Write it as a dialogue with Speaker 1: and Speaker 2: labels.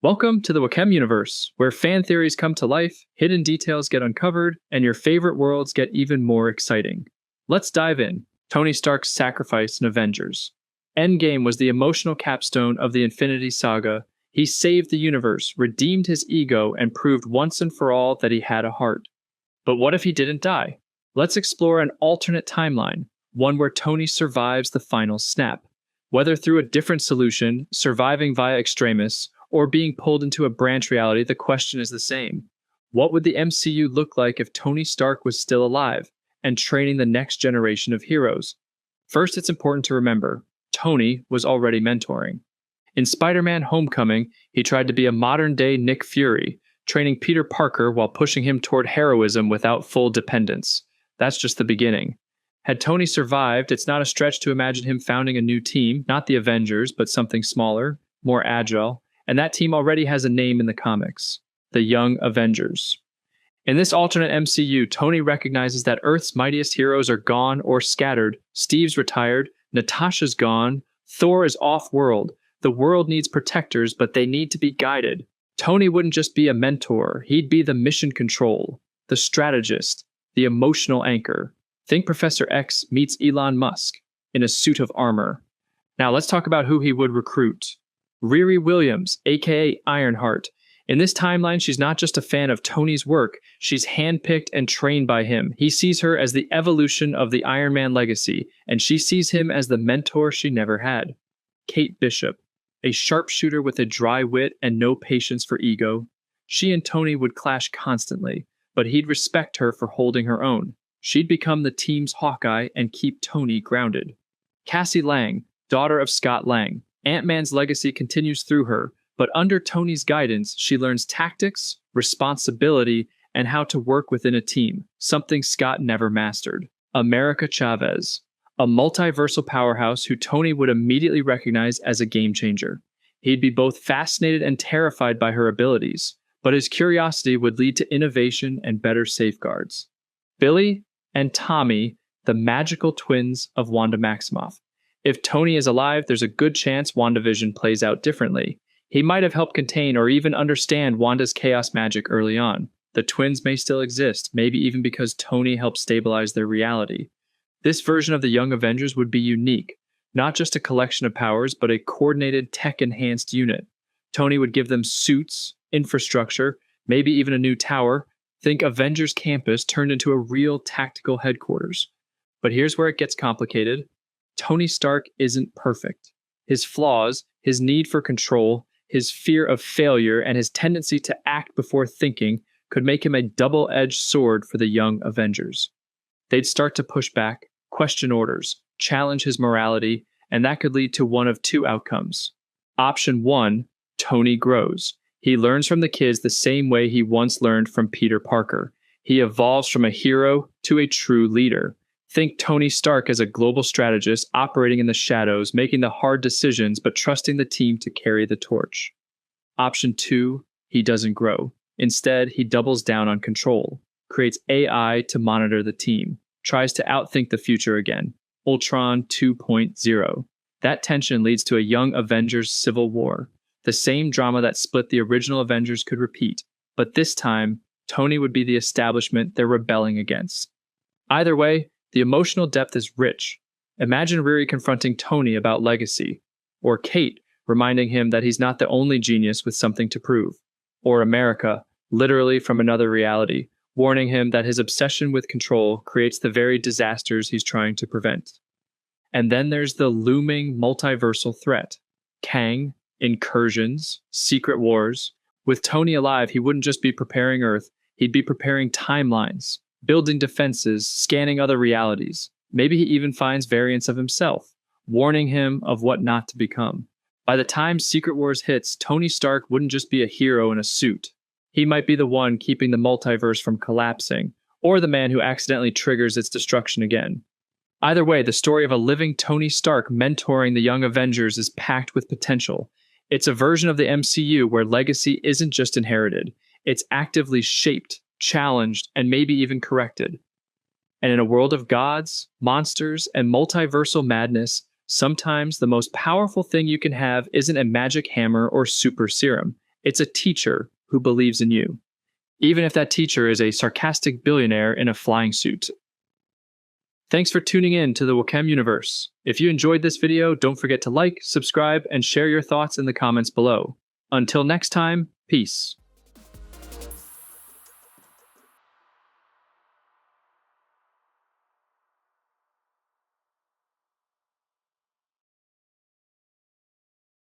Speaker 1: Welcome to the Wakem universe, where fan theories come to life, hidden details get uncovered, and your favorite worlds get even more exciting. Let's dive in. Tony Stark's sacrifice in Avengers. Endgame was the emotional capstone of the Infinity Saga. He saved the universe, redeemed his ego, and proved once and for all that he had a heart. But what if he didn't die? Let's explore an alternate timeline, one where Tony survives the final snap. Whether through a different solution, surviving via extremis, or being pulled into a branch reality, the question is the same. What would the MCU look like if Tony Stark was still alive and training the next generation of heroes? First, it's important to remember, Tony was already mentoring. In Spider-Man Homecoming, he tried to be a modern-day Nick Fury, training Peter Parker while pushing him toward heroism without full dependence. That's just the beginning. Had Tony survived, it's not a stretch to imagine him founding a new team, not the Avengers, but something smaller, more agile, and that team already has a name in the comics, the Young Avengers. In this alternate MCU, Tony recognizes that Earth's mightiest heroes are gone or scattered. Steve's retired, Natasha's gone, Thor is off-world. The world needs protectors, but they need to be guided. Tony wouldn't just be a mentor, he'd be the mission control, the strategist, the emotional anchor. Think Professor X meets Elon Musk in a suit of armor. Now let's talk about who he would recruit. Riri Williams, aka Ironheart. In this timeline, she's not just a fan of Tony's work, she's handpicked and trained by him. He sees her as the evolution of the Iron Man legacy, and she sees him as the mentor she never had. Kate Bishop, a sharpshooter with a dry wit and no patience for ego. She and Tony would clash constantly, but he'd respect her for holding her own. She'd become the team's Hawkeye and keep Tony grounded. Cassie Lang, daughter of Scott Lang. Ant-Man's legacy continues through her, but under Tony's guidance, she learns tactics, responsibility, and how to work within a team, something Scott never mastered. America Chavez, a multiversal powerhouse who Tony would immediately recognize as a game changer. He'd be both fascinated and terrified by her abilities, but his curiosity would lead to innovation and better safeguards. Billy and Tommy, the magical twins of Wanda Maximoff. If Tony is alive, there's a good chance WandaVision plays out differently. He might have helped contain or even understand Wanda's chaos magic early on. The twins may still exist, maybe even because Tony helped stabilize their reality. This version of the Young Avengers would be unique, not just a collection of powers, but a coordinated tech-enhanced unit. Tony would give them suits, infrastructure, maybe even a new tower. Think Avengers Campus turned into a real tactical headquarters. But here's where it gets complicated. Tony Stark isn't perfect. His flaws, his need for control, his fear of failure, and his tendency to act before thinking could make him a double-edged sword for the Young Avengers. They'd start to push back, question orders, challenge his morality, and that could lead to one of two outcomes. Option 1, Tony grows. He learns from the kids the same way he once learned from Peter Parker. He evolves from a hero to a true leader. Think Tony Stark as a global strategist operating in the shadows, making the hard decisions but trusting the team to carry the torch. Option 2, he doesn't grow. Instead, he doubles down on control, creates AI to monitor the team, tries to outthink the future again. Ultron 2.0. That tension leads to a Young Avengers civil war. The same drama that split the original Avengers could repeat, but this time, Tony would be the establishment they're rebelling against. Either way, the emotional depth is rich. Imagine Riri confronting Tony about legacy, or Kate reminding him that he's not the only genius with something to prove, or America, literally from another reality, warning him that his obsession with control creates the very disasters he's trying to prevent. And then there's the looming multiversal threat. Kang, incursions, secret wars. With Tony alive, he wouldn't just be preparing Earth, he'd be preparing timelines, building defenses, scanning other realities. Maybe he even finds variants of himself, warning him of what not to become. By the time Secret Wars hits, Tony Stark wouldn't just be a hero in a suit. He might be the one keeping the multiverse from collapsing, or the man who accidentally triggers its destruction again. Either way, the story of a living Tony Stark mentoring the Young Avengers is packed with potential. It's a version of the MCU where legacy isn't just inherited, it's actively shaped, challenged, and maybe even corrected. And in a world of gods, monsters, and multiversal madness, sometimes the most powerful thing you can have isn't a magic hammer or super serum. It's a teacher who believes in you, even if that teacher is a sarcastic billionaire in a flying suit. Thanks for tuning in to the Wakem universe. If you enjoyed this video, don't forget to like, subscribe, and share your thoughts in the comments below. Until next time, peace.